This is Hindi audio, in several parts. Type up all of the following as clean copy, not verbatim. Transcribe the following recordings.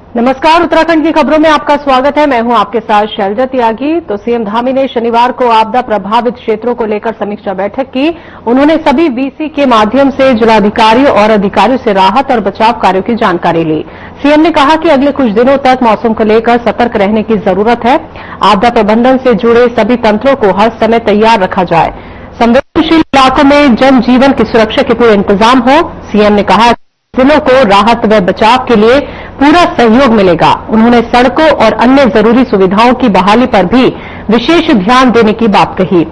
नमस्कार, उत्तराखंड की खबरों में आपका स्वागत है। मैं हूं आपके साथ शैलजा त्यागी। तो सीएम धामी ने शनिवार को आपदा प्रभावित क्षेत्रों को लेकर समीक्षा बैठक की। उन्होंने सभी वीसी के माध्यम से जिलाधिकारियों और अधिकारियों से राहत और बचाव कार्यों की जानकारी ली। सीएम ने कहा कि अगले कुछ दिनों तक मौसम को लेकर सतर्क रहने की जरूरत है। आपदा प्रबंधन से जुड़े सभी तंत्रों को हर समय तैयार रखा जाए। संवेदनशील इलाकों में जनजीवन की सुरक्षा के पूरे इंतजाम हो। सीएम ने कहा जिलों को राहत व बचाव के लिए पूरा सहयोग मिलेगा। उन्होंने सड़कों और अन्य जरूरी सुविधाओं की बहाली पर भी विशेष ध्यान देने की बात कही।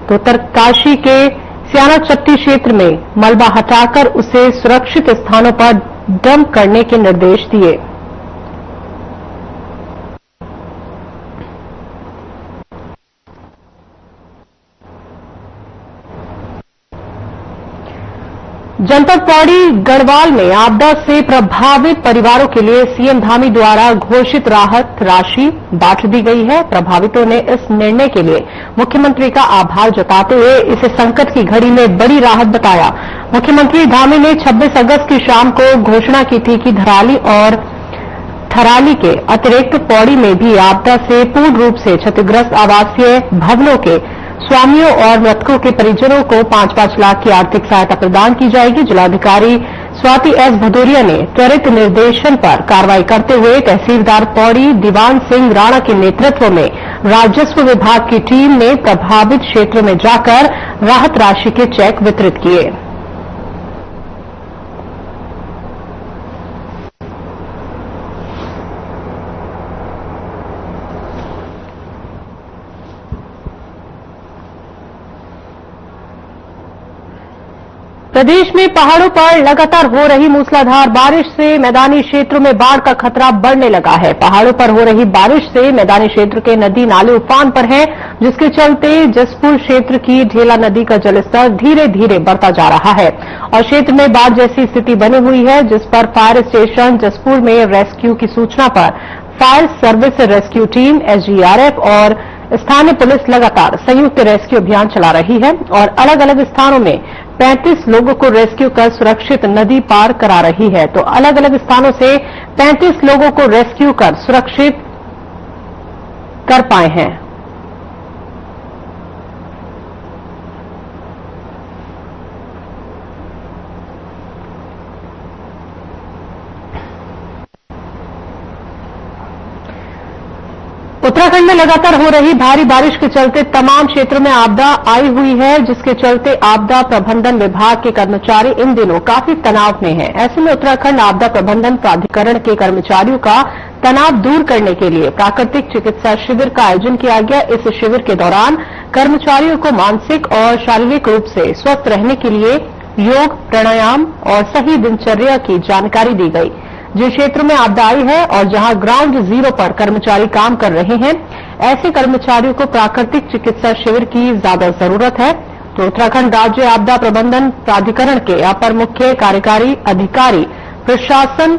तो उत्तरकाशी के स्याना चट्टी क्षेत्र में मलबा हटाकर उसे सुरक्षित स्थानों पर डंप करने के निर्देश दिए। जनपद पौड़ी गढ़वाल में आपदा से प्रभावित परिवारों के लिए सीएम धामी द्वारा घोषित राहत राशि बांट दी गई है। प्रभावितों ने इस निर्णय के लिए मुख्यमंत्री का आभार जताते हुए इसे संकट की घड़ी में बड़ी राहत बताया। मुख्यमंत्री धामी ने 26 अगस्त की शाम को घोषणा की थी कि धराली और थराली के अतिरिक्त पौड़ी में भी आपदा से पूर्ण रूप से क्षतिग्रस्त आवासीय भवनों के स्वामियों और मृतकों के परिजनों को 5-5 लाख की आर्थिक सहायता प्रदान की जाएगी। जिलाधिकारी स्वाति एस भदौरिया ने त्वरित निर्देशन पर कार्रवाई करते हुए तहसीलदार पौड़ी दीवान सिंह राणा के नेतृत्व में राजस्व विभाग की टीम ने प्रभावित क्षेत्र में जाकर राहत राशि के चेक वितरित किए। प्रदेश में पहाड़ों पर लगातार हो रही मूसलाधार बारिश से मैदानी क्षेत्रों में बाढ़ का खतरा बढ़ने लगा है। पहाड़ों पर हो रही बारिश से मैदानी क्षेत्र के नदी नाले उफान पर हैं, जिसके चलते जसपुर क्षेत्र की ढेला नदी का जलस्तर धीरे धीरे बढ़ता जा रहा है और क्षेत्र में बाढ़ जैसी स्थिति बनी हुई है, जिस पर फायर स्टेशन जसपुर में रेस्क्यू की सूचना पर fire service rescue team, SDRF और स्थानीय पुलिस लगातार संयुक्त रेस्क्यू अभियान चला रही है और अलग अलग स्थानों में 35 लोगों को रेस्क्यू कर सुरक्षित नदी पार करा रही है। तो अलग अलग स्थानों से 35 लोगों को रेस्क्यू कर सुरक्षित कर पाए हैं। उत्तराखंड में लगातार हो रही भारी बारिश के चलते तमाम क्षेत्रों में आपदा आई हुई है, जिसके चलते आपदा प्रबंधन विभाग के कर्मचारी इन दिनों काफी तनाव में हैं। ऐसे में उत्तराखंड आपदा प्रबंधन प्राधिकरण के कर्मचारियों का तनाव दूर करने के लिए प्राकृतिक चिकित्सा शिविर का आयोजन किया गया। इस शिविर के दौरान कर्मचारियों को मानसिक और शारीरिक रूप से स्वस्थ रहने के लिए योग, प्राणायाम और सही दिनचर्या की जानकारी दी गई। जिन क्षेत्रों में आपदा आई है और जहां ग्राउंड जीरो पर कर्मचारी काम कर रहे हैं, ऐसे कर्मचारियों को प्राकृतिक चिकित्सा शिविर की ज्यादा जरूरत है। तो उत्तराखंड राज्य आपदा प्रबंधन प्राधिकरण के अपर मुख्य कार्यकारी अधिकारी प्रशासन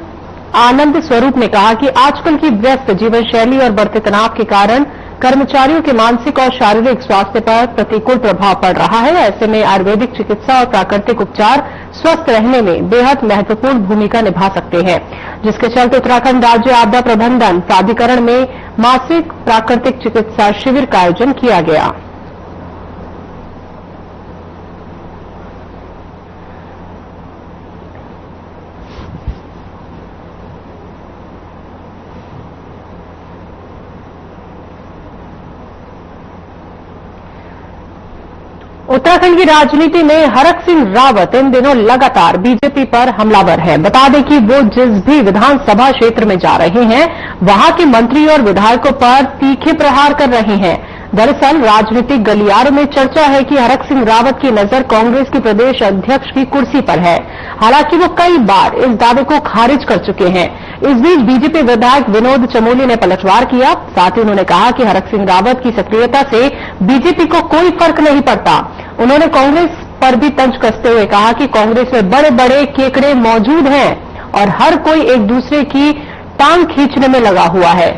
आनंद स्वरूप ने कहा कि आजकल की व्यस्त जीवन शैली और बढ़ते तनाव के कारण कर्मचारियों के मानसिक और शारीरिक स्वास्थ्य पर प्रतिकूल प्रभाव पड़ रहा है। ऐसे में आयुर्वेदिक चिकित्सा और प्राकृतिक उपचार स्वस्थ रहने में बेहद महत्वपूर्ण भूमिका निभा सकते हैं, जिसके चलते उत्तराखंड राज्य आपदा प्रबंधन प्राधिकरण में मासिक प्राकृतिक चिकित्सा शिविर का आयोजन किया गया। उत्तराखंड की राजनीति में हरक सिंह रावत इन दिनों लगातार बीजेपी पर हमलावर है। बता दें कि वो जिस भी विधानसभा क्षेत्र में जा रहे हैं, वहां के मंत्री और विधायकों पर तीखे प्रहार कर रहे हैं। दरअसल राजनीतिक गलियारों में चर्चा है कि हरक सिंह रावत की नजर कांग्रेस के प्रदेश अध्यक्ष की कुर्सी पर है। हालांकि वो कई बार इस दावे को खारिज कर चुके हैं। इस बीच बीजेपी विधायक विनोद चमोली ने पलटवार किया। साथ ही उन्होंने कहा कि हरक सिंह रावत की सक्रियता से बीजेपी को कोई फर्क नहीं पड़ता। उन्होंने कांग्रेस पर भी तंज कसते हुए कहा कि कांग्रेस में बड़े बड़े केकड़े मौजूद हैं और हर कोई एक दूसरे की टांग खींचने में लगा हुआ है।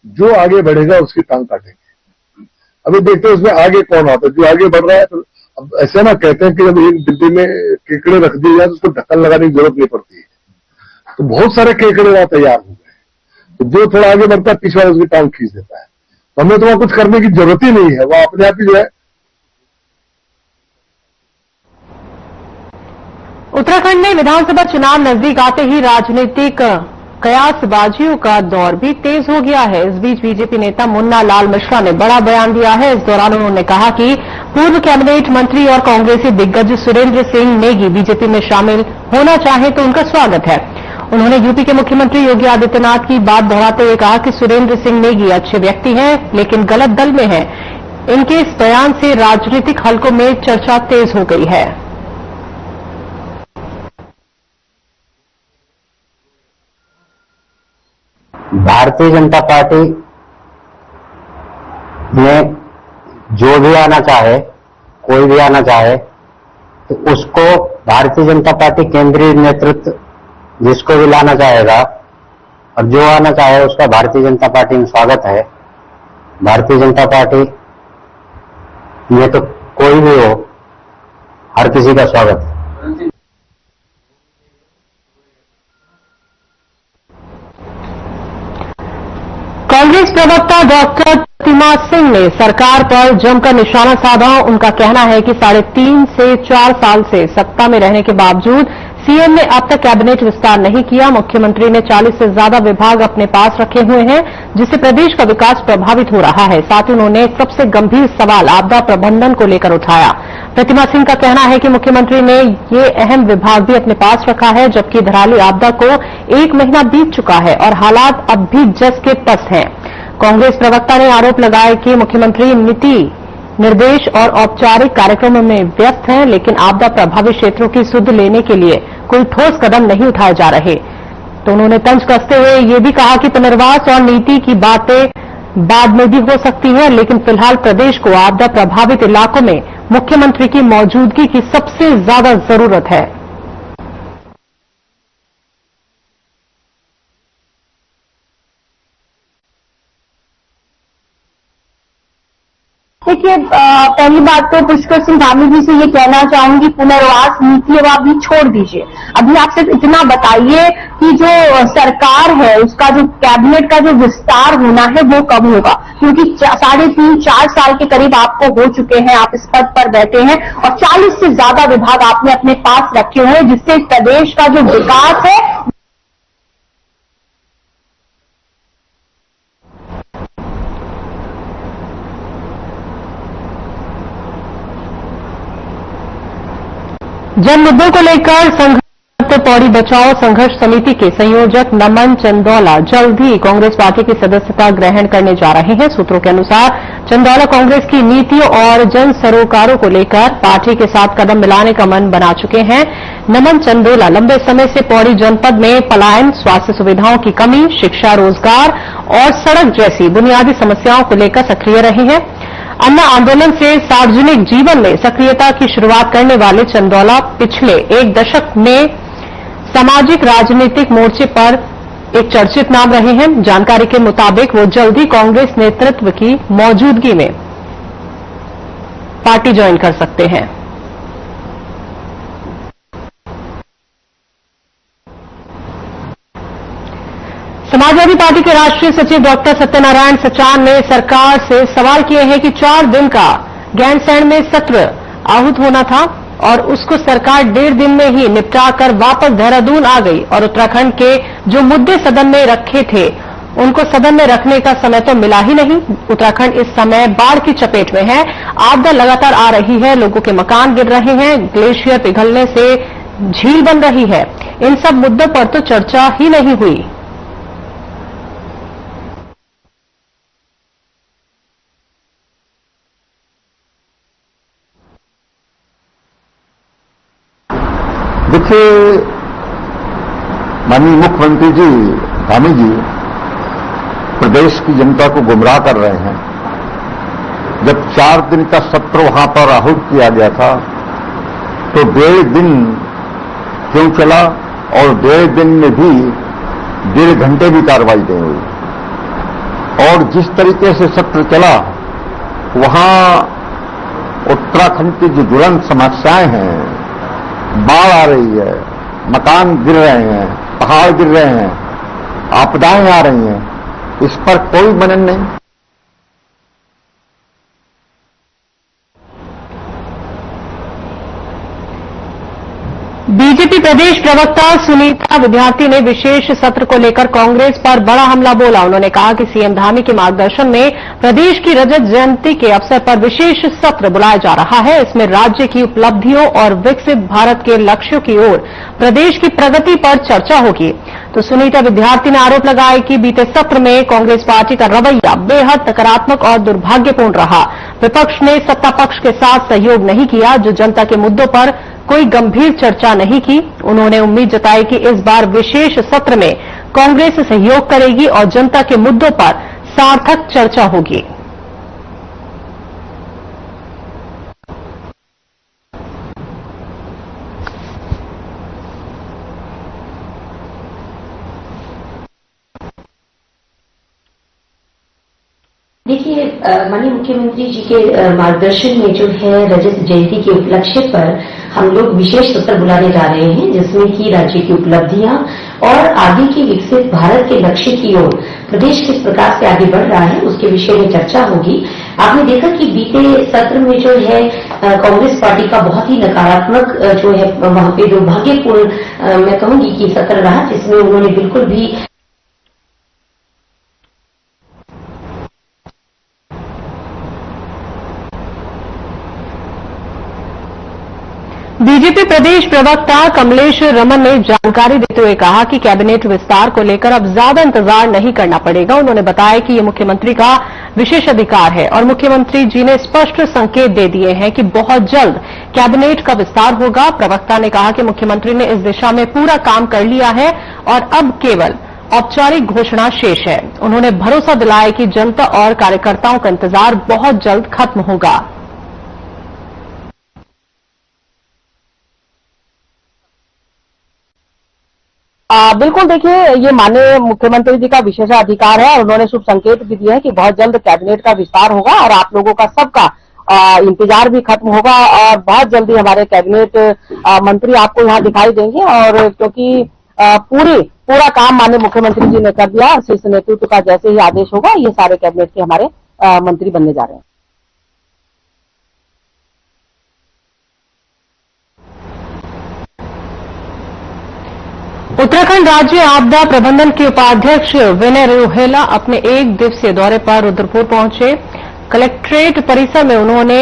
जो आगे बढ़ेगा उसकी टांग काटेंगे। अभी देखते हैं उसमें आगे कौन आता है। जो आगे बढ़ रहा है तो अब ऐसे ना कहते हैं कि जब एक डिब्बे में केकड़े रख दिए जाए तो उसको ढक्कन लगाने की जरूरत नहीं पड़ती है। तो बहुत सारे केकड़े वहां तैयार हो गए, तो जो थोड़ा आगे बढ़ता है पिछड़ा उसकी टांग खींच देता है। तो हमें तो वहां कुछ करने की जरूरत ही नहीं है, वह अपने आप ही जो है। उत्तराखंड में विधानसभा चुनाव नजदीक आते ही राजनीतिक कयासबाजियों का दौर भी तेज हो गया है। इस बीच बीजेपी नेता मुन्ना लाल मिश्रा ने बड़ा बयान दिया है। इस दौरान उन्होंने कहा कि पूर्व कैबिनेट मंत्री और कांग्रेसी दिग्गज सुरेंद्र सिंह नेगी बीजेपी में शामिल होना चाहे तो उनका स्वागत है। उन्होंने यूपी के मुख्यमंत्री योगी आदित्यनाथ की बात दोहराते हुए कहा कि सुरेंद्र सिंह नेगी अच्छे व्यक्ति हैं, लेकिन गलत दल में हैं। इनके इस बयान से राजनीतिक हलकों में चर्चा तेज हो गई है। भारतीय जनता पार्टी में जो भी आना चाहे, कोई भी आना चाहे, तो उसको भारतीय जनता पार्टी केंद्रीय नेतृत्व जिसको भी लाना चाहेगा और जो आना चाहे उसका भारतीय जनता पार्टी में स्वागत है। भारतीय जनता पार्टी में तो कोई भी हो, हर किसी का स्वागत है। कांग्रेस प्रवक्ता डॉक्टर प्रतिमा सिंह ने सरकार पर जमकर निशाना साधा। उनका कहना है कि 3.5 से 4 साल से सत्ता में रहने के बावजूद सीएम ने अब तक कैबिनेट विस्तार नहीं किया। मुख्यमंत्री ने 40 से ज्यादा विभाग अपने पास रखे हुए हैं, जिससे प्रदेश का विकास प्रभावित हो रहा है। साथ ही उन्होंने सबसे गंभीर सवाल आपदा प्रबंधन को लेकर उठाया। प्रतिमा सिंह का कहना है कि मुख्यमंत्री ने ये अहम विभाग भी अपने पास रखा है, जबकि धराली आपदा को 1 महीना बीत चुका है और हालात अब भी जस के तस हैं। कांग्रेस प्रवक्ता ने आरोप लगाया कि मुख्यमंत्री नीति निर्देश और औपचारिक कार्यक्रमों में व्यस्त हैं, लेकिन आपदा प्रभावित क्षेत्रों की सुध लेने के लिए कोई ठोस कदम नहीं उठाए जा रहे। तो उन्होंने तंज कसते हुए ये भी कहा कि पुनर्वास और नीति की बातें बाद में भी हो सकती हैं, लेकिन फिलहाल प्रदेश को आपदा प्रभावित इलाकों में मुख्यमंत्री की मौजूदगी की सबसे ज्यादा जरूरत है। देखिए, पहली बात तो पुष्कर सिंह धामी जी से ये कहना चाहूंगी, पुनर्वास नीति अब आप भी छोड़ दीजिए। अभी आप सिर्फ इतना बताइए कि जो सरकार है उसका जो कैबिनेट का जो विस्तार होना है वो कब होगा, क्योंकि 3.5-4 साल के करीब आपको हो चुके हैं, आप इस पद पर बैठे हैं और 40 से ज्यादा विभाग आपने अपने पास रखे हुए हैं, जिससे प्रदेश का जो विकास है जन मुद्दों को लेकर संघर्ष पौड़ी बचाओ संघर्ष समिति के संयोजक नमन चंदौला जल्द ही कांग्रेस पार्टी की सदस्यता ग्रहण करने जा रहे हैं। सूत्रों के अनुसार चंदौला कांग्रेस की नीतियों और जन सरोकारों को लेकर पार्टी के साथ कदम मिलाने का मन बना चुके हैं। नमन चंदौला लंबे समय से पौड़ी जनपद में पलायन, स्वास्थ्य सुविधाओं की कमी, शिक्षा, रोजगार और सड़क जैसी बुनियादी समस्याओं को लेकर सक्रिय रहे हैं। अन्ना आंदोलन से सार्वजनिक जीवन में सक्रियता की शुरुआत करने वाले चंदौला पिछले 1 दशक में सामाजिक राजनीतिक मोर्चे पर एक चर्चित नाम रहे हैं। जानकारी के मुताबिक वो जल्द ही कांग्रेस नेतृत्व की मौजूदगी में पार्टी ज्वाइन कर सकते हैं। समाजवादी पार्टी के राष्ट्रीय सचिव डॉक्टर सत्यनारायण सचान ने सरकार से सवाल किए हैं कि 4 दिन का गैरसैंण में सत्र आहूत होना था और उसको सरकार 1.5 दिन में ही निपटाकर वापस देहरादून आ गई और उत्तराखंड के जो मुद्दे सदन में रखे थे उनको सदन में रखने का समय तो मिला ही नहीं। उत्तराखंड इस समय बाढ़ की चपेट में है, आपदा लगातार आ रही है, लोगों के मकान गिर रहे हैं, ग्लेशियर पिघलने से झील बन रही है। इन सब मुद्दों पर तो चर्चा ही नहीं हुई। देखिए, माननीय मुख्यमंत्री जी धामी जी प्रदेश की जनता को गुमराह कर रहे हैं। जब 4 दिन का सत्र वहां पर आहूत किया गया था तो 1.5 दिन क्यों चला और 1.5 दिन में भी 1.5 घंटे भी कार्रवाई नहीं हुई। और जिस तरीके से सत्र चला वहां उत्तर उत्तराखंड की जो ज्वलंत समस्याएं हैं, बाढ़ आ रही है, मकान गिर रहे हैं, पहाड़ गिर रहे हैं, आपदाएं आ रही हैं, इस पर कोई मनन नहीं। बीजेपी प्रदेश प्रवक्ता सुनीता विद्यार्थी ने विशेष सत्र को लेकर कांग्रेस पर बड़ा हमला बोला। उन्होंने कहा कि सीएम धामी के मार्गदर्शन में प्रदेश की रजत जयंती के अवसर पर विशेष सत्र बुलाया जा रहा है। इसमें राज्य की उपलब्धियों और विकसित भारत के लक्ष्यों की ओर प्रदेश की प्रगति पर चर्चा होगी। तो सुनीता विद्यार्थी ने आरोप लगाया कि बीते सत्र में कांग्रेस पार्टी का रवैया बेहद नकारात्मक और दुर्भाग्यपूर्ण रहा। विपक्ष ने सत्ता पक्ष के साथ सहयोग नहीं किया, जो जनता के मुद्दों पर कोई गंभीर चर्चा नहीं की। उन्होंने उम्मीद जताई कि इस बार विशेष सत्र में कांग्रेस सहयोग करेगी और जनता के मुद्दों पर सार्थक चर्चा होगी। देखिए, माननीय मुख्यमंत्री जी के मार्गदर्शन में जो है रजत जयंती के उपलक्ष्य पर हम लोग विशेष सत्र बुलाने जा रहे हैं, जिसमें कि राज्य की उपलब्धियां और आगे के विकसित भारत के लक्ष्य की ओर प्रदेश किस प्रकार से आगे बढ़ रहा है उसके विषय में चर्चा होगी। आपने देखा कि बीते सत्र में जो है कांग्रेस पार्टी का बहुत ही नकारात्मक जो है वहां पे दुर्भाग्यपूर्ण मैं कहूंगी कि सत्र रहा, जिसमें उन्होंने बिल्कुल भी बीजेपी प्रदेश प्रवक्ता कमलेश रमन ने जानकारी देते हुए कहा कि कैबिनेट विस्तार को लेकर अब ज्यादा इंतजार नहीं करना पड़ेगा। उन्होंने बताया कि ये मुख्यमंत्री का विशेष अधिकार है और मुख्यमंत्री जी ने स्पष्ट संकेत दे दिए हैं कि बहुत जल्द कैबिनेट का विस्तार होगा। प्रवक्ता ने कहा कि मुख्यमंत्री ने इस दिशा में पूरा काम कर लिया है और अब केवल औपचारिक घोषणा शेष है। उन्होंने भरोसा दिलाया कि जनता और कार्यकर्ताओं का इंतजार बहुत जल्द खत्म होगा। बिल्कुल, देखिए, ये माननीय मुख्यमंत्री जी का विशेषाधिकार है और उन्होंने शुभ संकेत भी दिए हैं कि बहुत जल्द कैबिनेट का विस्तार होगा और आप लोगों का सबका इंतजार भी खत्म होगा और बहुत जल्दी हमारे कैबिनेट मंत्री आपको यहाँ दिखाई देंगे। और क्योंकि पूरा काम माननीय मुख्यमंत्री जी ने कर दिया, शीर्ष नेतृत्व का जैसे ही आदेश होगा ये सारे कैबिनेट के हमारे मंत्री बनने जा रहे हैं। उत्तराखंड राज्य आपदा प्रबंधन के उपाध्यक्ष विनय रोहेला अपने एक दिवसीय दौरे पर रुद्रपुर पहुंचे। कलेक्ट्रेट परिसर में उन्होंने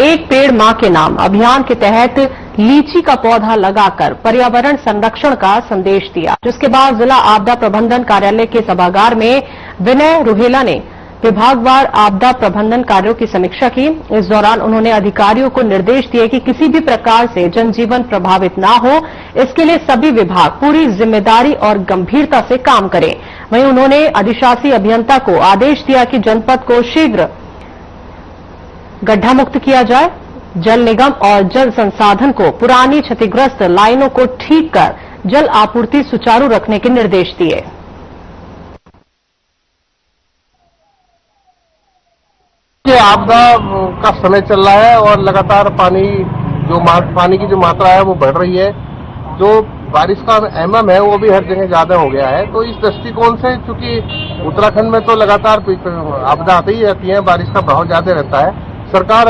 एक पेड़ मां के नाम अभियान के तहत लीची का पौधा लगाकर पर्यावरण संरक्षण का संदेश दिया, जिसके बाद जिला आपदा प्रबंधन कार्यालय के सभागार में विनय रोहेला ने विभागवार आपदा प्रबंधन कार्यों की समीक्षा की। इस दौरान उन्होंने अधिकारियों को निर्देश दिए कि किसी भी प्रकार से जनजीवन प्रभावित न हो, इसके लिए सभी विभाग पूरी जिम्मेदारी और गंभीरता से काम करें। वहीं उन्होंने अधिशासी अभियंता को आदेश दिया कि जनपद को शीघ्र गड्ढा मुक्त किया जाए। जल निगम और जल संसाधन को पुरानी क्षतिग्रस्त लाइनों को ठीक कर जल आपूर्ति सुचारू रखने के निर्देश दिए। आपदा का समय चल रहा है और लगातार पानी की जो मात्रा है वो बढ़ रही है। जो बारिश का एमएम है वो भी हर जगह ज्यादा हो गया है। तो इस दृष्टिकोण से, चूंकि उत्तराखंड में तो लगातार आपदा आती ही रहती है, बारिश का प्रभाव ज्यादा रहता है, सरकार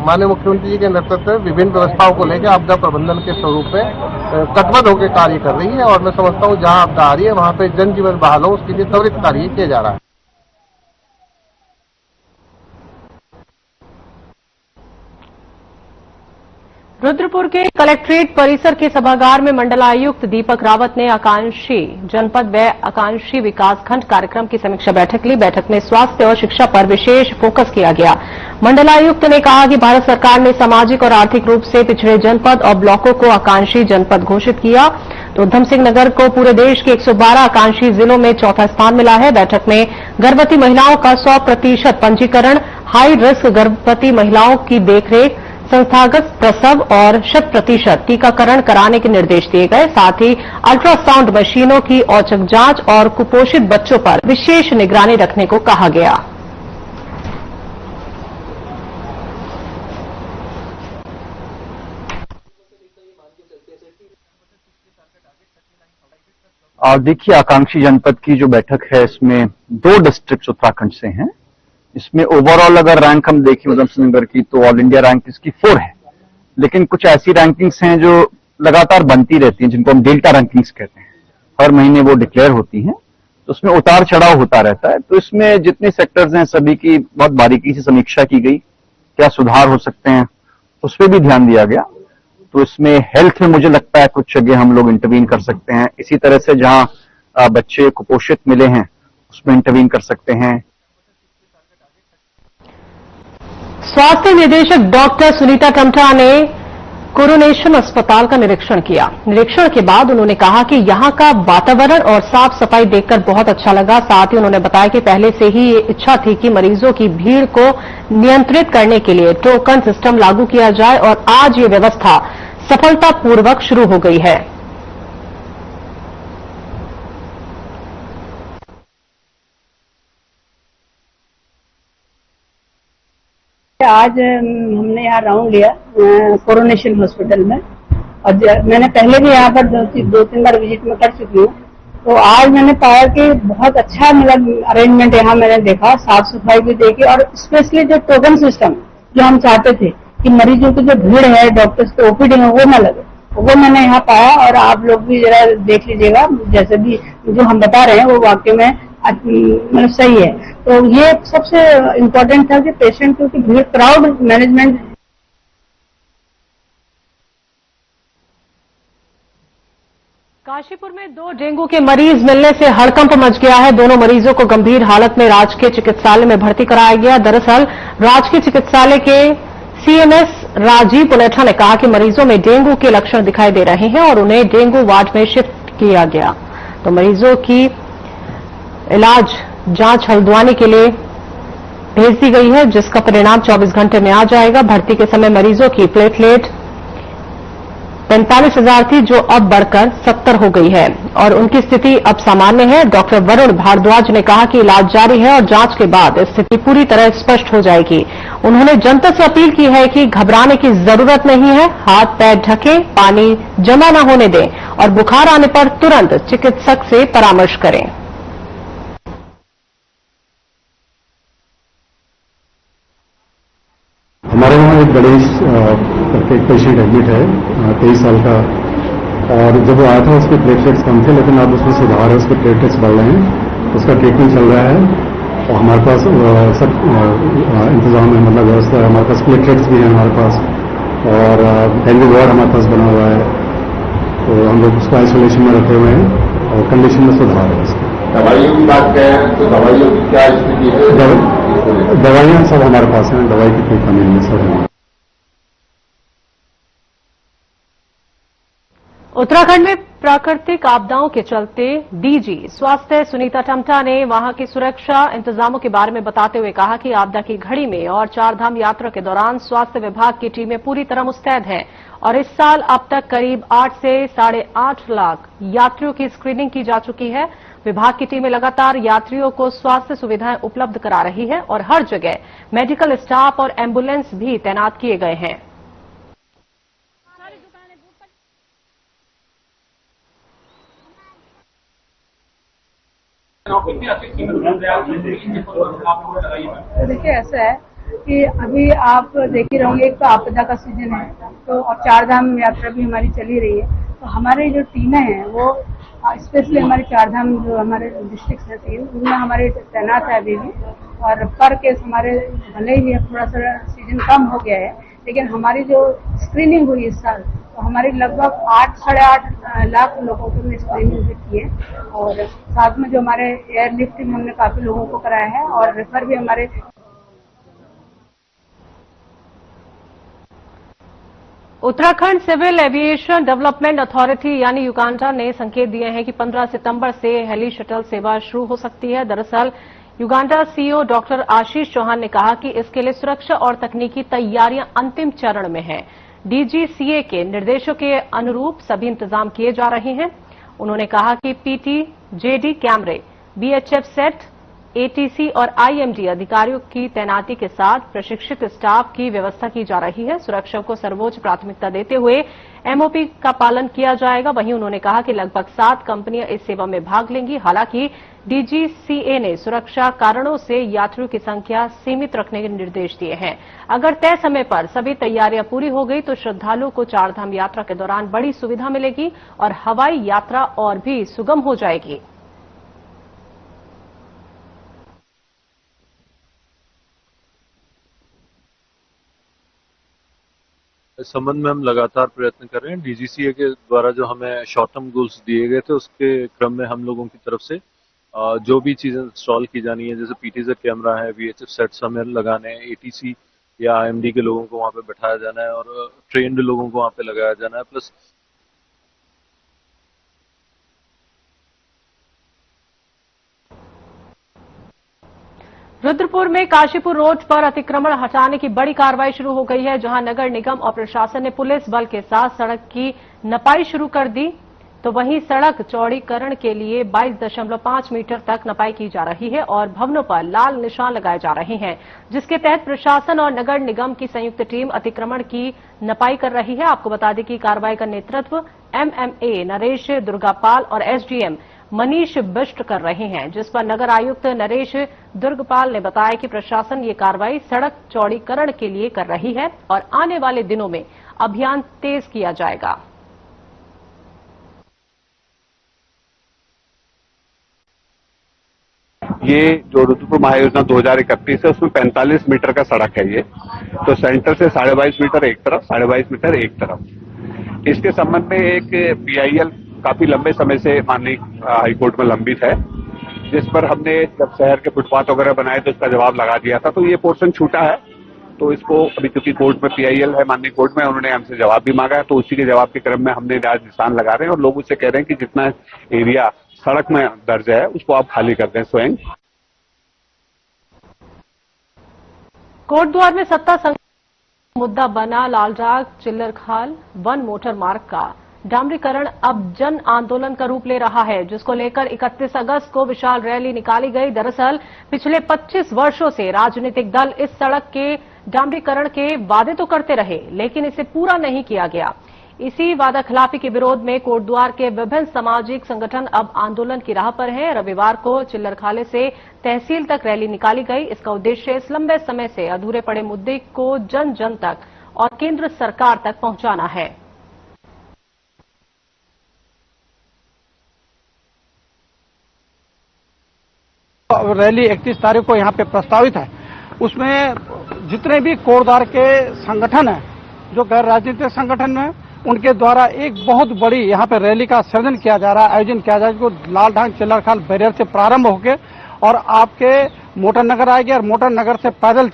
माननीय मुख्यमंत्री जी के नेतृत्व में विभिन्न व्यवस्थाओं को लेकर आपदा प्रबंधन के स्वरूप में कटिबद्ध होकर कार्य कर रही है। और मैं समझता हूँ जहां आपदा आ रही है वहां पे जनजीवन बहाल हो, उसके लिए त्वरित कार्य किया जा रहा है। रुद्रपुर के कलेक्ट्रेट परिसर के सभागार में मंडलायुक्त दीपक रावत ने आकांक्षी जनपद व आकांक्षी विकासखंड कार्यक्रम की समीक्षा बैठक ली। बैठक में स्वास्थ्य और शिक्षा पर विशेष फोकस किया गया। मंडलायुक्त ने कहा कि भारत सरकार ने सामाजिक और आर्थिक रूप से पिछड़े जनपद और ब्लॉकों को आकांक्षी जनपद घोषित किया। तो उधम सिंह नगर को पूरे देश के 112 आकांक्षी जिलों में चौथा स्थान मिला है। बैठक में गर्भवती महिलाओं का 100% पंजीकरण, हाई रिस्क गर्भवती महिलाओं की देखरेख, संस्थागत प्रसव और 100% टीकाकरण कराने के निर्देश दिए गए। साथ ही अल्ट्रासाउंड मशीनों की औचक जांच और कुपोषित बच्चों पर विशेष निगरानी रखने को कहा गया। देखिए, आकांक्षी जनपद की जो बैठक है इसमें 2 डिस्ट्रिक्ट उत्तराखंड से हैं। इसमें ओवरऑल अगर रैंक हम देखें उधमसिंह नगर की तो ऑल इंडिया रैंक इसकी 4 है, लेकिन कुछ ऐसी रैंकिंग्स हैं जो लगातार बनती रहती हैं, जिनको हम डेल्टा रैंकिंग्स कहते हैं। हर महीने वो डिक्लेयर होती हैं, तो उसमें उतार चढ़ाव होता रहता है। तो इसमें जितने सेक्टर्स हैं सभी की बहुत बारीकी से समीक्षा की गई, क्या सुधार हो सकते हैं उस पर भी ध्यान दिया गया। तो इसमें हेल्थ में मुझे लगता है कुछ जगह हम लोग इंटरवीन कर सकते हैं। इसी तरह से जहां बच्चे कुपोषित मिले हैं उसमें इंटरवीन कर सकते हैं। स्वास्थ्य निदेशक डॉक्टर सुनीता टम्टा ने कोरोनेशन अस्पताल का निरीक्षण किया। निरीक्षण के बाद उन्होंने कहा कि यहां का वातावरण और साफ सफाई देखकर बहुत अच्छा लगा। साथ ही उन्होंने बताया कि पहले से ही ये इच्छा थी कि मरीजों की भीड़ को नियंत्रित करने के लिए टोकन सिस्टम लागू किया जाए और आज ये व्यवस्था सफलतापूर्वक शुरू हो गई है। आज हमने यहाँ राउंड लिया कोरोनेशन हॉस्पिटल में, और मैंने पहले भी यहाँ पर 2-3 बार विजिट में कर चुकी हूँ। तो आज मैंने पाया कि बहुत अच्छा मतलब अरेंजमेंट यहाँ मैंने देखा, साफ सफाई भी देखी, और स्पेशली जो टोकन सिस्टम जो हम चाहते थे कि मरीजों की जो भीड़ है डॉक्टर्स के ओपीडी में वो न लगे, वो मैंने यहाँ पाया। और आप लोग भी जरा देख लीजिएगा, जैसे भी जो हम बता रहे हैं वो वाकई में मतलब सही है। तो ये सबसे इम्पोर्टेंट था कि पेशेंट की भीड़, क्राउड मैनेजमेंट। काशीपुर में 2 डेंगू के मरीज मिलने से हड़कंप मच गया है। दोनों मरीजों को गंभीर हालत में राजकीय चिकित्सालय में भर्ती कराया गया। दरअसल राजकीय चिकित्सालय के सीएमएस राजीव पुलेठा ने कहा कि मरीजों में डेंगू के लक्षण दिखाई दे रहे हैं और उन्हें डेंगू वार्ड में शिफ्ट किया गया। तो मरीजों की इलाज जांच हल्द्वानी के लिए भेज दी गई है, जिसका परिणाम 24 घंटे में आ जाएगा। भर्ती के समय मरीजों की प्लेटलेट 45,000 थी, जो अब बढ़कर 70 हो गई है और उनकी स्थिति अब सामान्य है। डॉक्टर वरुण भारद्वाज ने कहा कि इलाज जारी है और जांच के बाद स्थिति पूरी तरह स्पष्ट हो जाएगी। उन्होंने जनता से अपील की है कि घबराने की जरूरत नहीं है, हाथ पैर ढकें, पानी जमा न होने दें और बुखार आने पर तुरंत चिकित्सक से परामर्श करें। हमारे यहाँ एक गणेश करके एक पेशेंट एडमिट है, 23 साल का, और जब वो आया था उसके प्लेटलेट्स कम थे, लेकिन अब उसमें सुधार है, उसके प्लेटलेट्स बढ़ रहे हैं, उसका ट्रीटमेंट चल रहा है और हमारे पास सब इंतजाम है, मतलब व्यवस्था है। हमारे पास प्लेटलेट्स भी हैं हमारे पास, और डेंगू वार्ड हमारे पास बना हुआ है, तो हम लोग उसको आइसोलेशन में रखे हुए हैं और कंडीशन में सुधार है उसका। दवाइयों की बात करें तो दवाइयों की क्या स्थिति है? दवाइयाँ सब हमारे पास हैं, दवाई की कोई कमी नहीं, सब है। उत्तराखंड में प्राकृतिक आपदाओं के चलते डीजी स्वास्थ्य सुनीता टम्टा ने वहां की सुरक्षा इंतजामों के बारे में बताते हुए कहा कि आपदा की घड़ी में और 4 धाम यात्रा के दौरान स्वास्थ्य विभाग की टीमें पूरी तरह मुस्तैद हैं और इस साल अब तक करीब 8 से 8.5 लाख यात्रियों की स्क्रीनिंग की जा चुकी है। विभाग की टीमें लगातार यात्रियों को स्वास्थ्य सुविधाएं उपलब्ध करा रही है और हर जगह मेडिकल स्टाफ और एम्बुलेंस भी तैनात किए गए हैं। देखिए ऐसा है कि अभी आप देख ही रहोगे, एक तो आपदा का सीजन है तो और 4 धाम यात्रा भी हमारी चली रही है, तो हमारे जो टीमें हैं वो स्पेशली हमारे 4 धाम जो हमारे डिस्ट्रिक्ट है टीम, उनमें हमारे तैनात है अभी भी। और पर केस हमारे भले ही थोड़ा सा सीजन कम हो गया है, लेकिन हमारी जो स्क्रीनिंग हुई इस साल, तो हमारी लगभग 8-8.5 लाख लोगों को हमने स्क्रीनिंग की है और साथ में जो हमारे एयरलिफ्टिंग हमने काफी लोगों को कराया है और रेफर भी हमारे। Uttarakhand civil aviation development authority यानी युगांडा ने संकेत दिए हैं कि 15 सितंबर से हेली शटल सेवा शुरू हो सकती है। दरअसल Uganda CEO doctor Ashish Chauhan ने कहा कि इसके लिए सुरक्षा और तकनीकी तैयारियां अंतिम चरण में हैं। डीजीसीए के निर्देशों के अनुरूप सभी इंतजाम किए जा रहे हैं। उन्होंने कहा कि पीटी, जेडी कैमरे, बीएचएफ सेट, एटीसी और आईएमडी अधिकारियों की तैनाती के साथ प्रशिक्षित स्टाफ की व्यवस्था की जा रही है। सुरक्षा को सर्वोच्च प्राथमिकता देते हुए एमओपी का पालन किया जाएगा। वहीं उन्होंने कहा कि लगभग 7 कंपनियां इस सेवा में भाग लेंगी। हालांकि डीजीसीए ने सुरक्षा कारणों से यात्रियों की संख्या सीमित रखने के निर्देश दिए हैं। अगर तय समय पर सभी तैयारियां पूरी हो गई तो श्रद्धालुओं को चारधाम यात्रा के दौरान बड़ी सुविधा मिलेगी और हवाई यात्रा और भी सुगम हो जाएगी। इस संबंध में हम लगातार प्रयत्न कर रहे हैं। डीजीसीए के द्वारा जो हमें शॉर्ट टर्म गोल्स दिए गए थे उसके क्रम में हम लोगों की तरफ से जो भी चीजें इंस्टॉल की जानी है, जैसे पीटीजेड कैमरा है, वीएचएफ सेट्स हमें लगाने हैं, एटीसी या आईएमडी के लोगों को वहां पे बैठाया जाना है और ट्रेन्ड लोगों को वहां पे लगाया जाना है। प्लस रुद्रपुर में काशीपुर रोड पर अतिक्रमण हटाने की बड़ी कार्रवाई शुरू हो गई है, जहां नगर निगम और प्रशासन ने पुलिस बल के साथ सड़क की नपाई शुरू कर दी। तो वहीं सड़क चौड़ीकरण के लिए 22.5 मीटर तक नपाई की जा रही है और भवनों पर लाल निशान लगाए जा रहे हैं, जिसके तहत प्रशासन और नगर निगम की संयुक्त टीम अतिक्रमण की नपाई कर रही है। आपको बता दें कि कार्रवाई का नेतृत्व एमएमए नरेश दुर्गापाल और एसडीएम मनीष बिष्ट कर रहे हैं, जिस पर नगर आयुक्त नरेश दुर्गपाल ने बताया कि प्रशासन ये कार्रवाई सड़क चौड़ीकरण के लिए कर रही है और आने वाले दिनों में अभियान तेज किया जाएगा। ये जो रुद्रपुर महायोजना 2031 है उसमें 45 मीटर का सड़क है ये, तो सेंटर से 22.5 मीटर एक तरफ, 22.5 मीटर एक तरफ। इसके संबंध में एक पीआईएल काफी लंबे समय से माननीय हाईकोर्ट में लंबित है, जिस पर हमने जब शहर के फुटपाथ वगैरह बनाए तो उसका जवाब लगा दिया था। तो ये पोर्शन छूटा है, तो इसको अभी चूंकि कोर्ट में पीआईएल है माननीय कोर्ट में, उन्होंने हमसे जवाब भी मांगा है, तो उसी के जवाब के क्रम में हमने आज निशान लगा रहे हैं और लोग उससे कह रहे हैं कि जितना एरिया सड़क में दर्ज है उसको आप खाली कर दें स्वयं। कोटद्वार में सत्ता संघर्ष मुद्दा बना लालबाग चिल्लरखाल वन मोटर मार्ग का डामरीकरण अब जन आंदोलन का रूप ले रहा है, जिसको लेकर 31 अगस्त को विशाल रैली निकाली गई। दरअसल पिछले 25 वर्षों से राजनीतिक दल इस सड़क के डामरीकरण के वादे तो करते रहे, लेकिन इसे पूरा नहीं किया गया। इसी वादा खिलाफी के विरोध में कोटद्वार के विभिन्न सामाजिक संगठन अब आंदोलन की राह पर हैं। रविवार को चिल्लरखाले से तहसील तक रैली निकाली गई। इसका उद्देश्य इस लंबे समय से अधूरे पड़े मुद्दे को जन जन तक और केंद्र सरकार तक पहुंचाना है। रैली 31 तारीख को यहाँ पे प्रस्तावित है। उसमें जितने भी कोटद्वार के संगठन हैं, जो गैर राजनीतिक संगठन हैं, उनके द्वारा एक बहुत बड़ी यहाँ पे रैली का सृजन किया जा रहा है, आयोजन किया जा रहा है, जो लालढांग चिल्लरखाल बैरियर से प्रारंभ होकर और आपके मोटर नगर आएगी और मोटर नगर से पैदल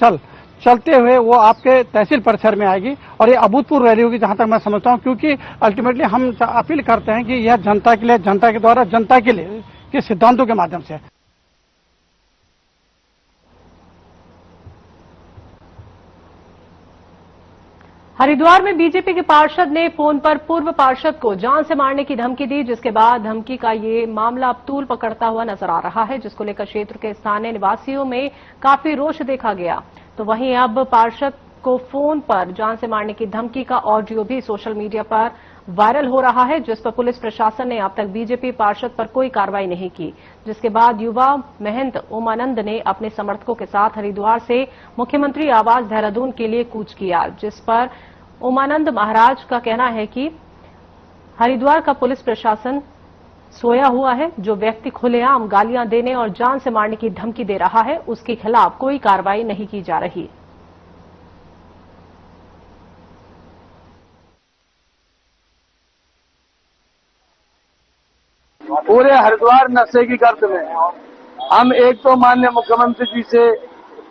चलते हुए वो आपके तहसील परिसर में आएगी और ये अभूतपूर्व रैली होगी, जहां तक मैं समझता हूं, क्योंकि अल्टीमेटली हम अपील करते हैं कि यह जनता के लिए, जनता के द्वारा जनता के लिए के सिद्धांतों के माध्यम से। हरिद्वार में बीजेपी के पार्षद ने फोन पर पूर्व पार्षद को जान से मारने की धमकी दी, जिसके बाद धमकी का ये मामला अब तूल पकड़ता हुआ नजर आ रहा है, जिसको लेकर क्षेत्र के स्थानीय निवासियों में काफी रोष देखा गया। तो वहीं अब पार्षद को फोन पर जान से मारने की धमकी का ऑडियो भी सोशल मीडिया पर वायरल हो रहा है, जिस पर पुलिस प्रशासन ने अब तक बीजेपी पार्षद पर कोई कार्रवाई नहीं की, जिसके बाद युवा महंत उमानंद ने अपने समर्थकों के साथ हरिद्वार से मुख्यमंत्री आवास देहरादून के लिए कूच किया, जिस पर उमानंद महाराज का कहना है कि हरिद्वार का पुलिस प्रशासन सोया हुआ है। जो व्यक्ति खुलेआम गालियां देने और जान से मारने की धमकी दे रहा है, उसके खिलाफ कोई कार्रवाई नहीं की जा रही। पूरे हरिद्वार नशे की गर्त में हम एक तो माननीय मुख्यमंत्री जी से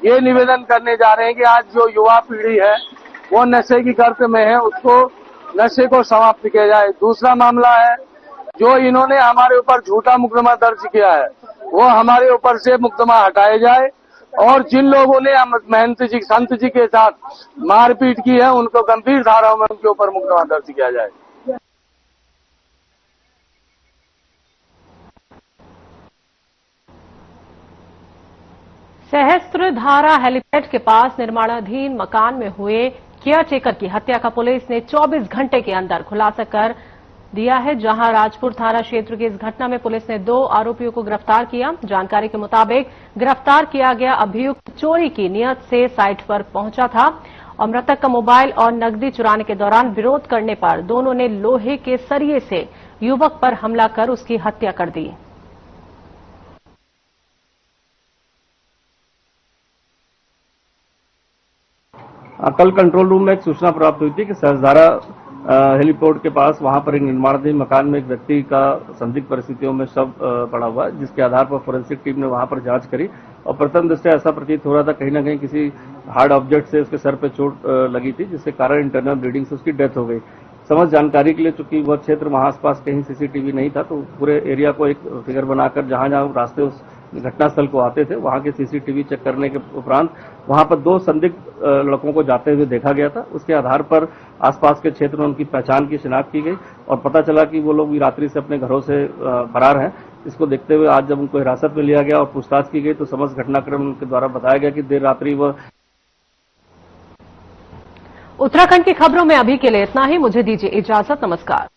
ये निवेदन करने जा रहे हैं कि आज जो युवा पीढ़ी है वो नशे की गर्त में है, उसको नशे को समाप्त किया जाए। दूसरा मामला है, जो इन्होंने हमारे ऊपर झूठा मुकदमा दर्ज किया है वो हमारे ऊपर से मुकदमा हटाया जाए और जिन लोगों ने महंत जी, संत जी के साथ मारपीट की है उनको गंभीर धाराओं में उनके ऊपर मुकदमा दर्ज किया जाए। सहस्त्रधारा हेलीपैड के पास निर्माणाधीन मकान में हुए केयरटेकर की हत्या का पुलिस ने 24 घंटे के अंदर खुलासा कर दिया है। जहां राजपुर थाना क्षेत्र की इस घटना में पुलिस ने 2 आरोपियों को गिरफ्तार किया। जानकारी के मुताबिक गिरफ्तार किया गया अभियुक्त चोरी की नियत से साइट पर पहुंचा था और मृतक का मोबाइल और नकदी चुराने के दौरान विरोध करने पर दोनों ने लोहे के सरिये से युवक पर हमला कर उसकी हत्या कर दी। कल कंट्रोल रूम में एक सूचना प्राप्त हुई थी कि सहस्त्रधारा हेलीपोर्ट के पास वहां पर एक निर्माणाधीन मकान में एक व्यक्ति का संदिग्ध परिस्थितियों में शव पड़ा हुआ है, जिसके आधार पर फोरेंसिक टीम ने वहां पर जांच करी और प्रथम दृष्टया ऐसा प्रतीत हो रहा था कहीं न कहीं किसी हार्ड ऑब्जेक्ट से उसके सर पे चोट लगी थी, जिसके कारण इंटरनल ब्लीडिंग से उसकी डेथ हो गई। समझ जानकारी के लिए चूंकि वह क्षेत्र वहां आसपास कहीं सीसीटीवी नहीं था, तो पूरे एरिया को एक फिगर बनाकर जहां जहां रास्ते उस घटनास्थल को आते थे वहां के सीसीटीवी चेक करने के उपरांत वहां पर 2 संदिग्ध लड़कों को जाते हुए देखा गया था। उसके आधार पर आसपास के क्षेत्र में उनकी पहचान की शिनाख्त की गई और पता चला कि वो लोग भी रात्रि से अपने घरों से फरार हैं। इसको देखते हुए आज जब उनको हिरासत में लिया गया और पूछताछ की गई तो समस्त घटनाक्रम उनके द्वारा बताया गया कि देर रात्रि वह उत्तराखंड की खबरों में अभी के लिए इतना ही। मुझे दीजिए इजाजत। नमस्कार।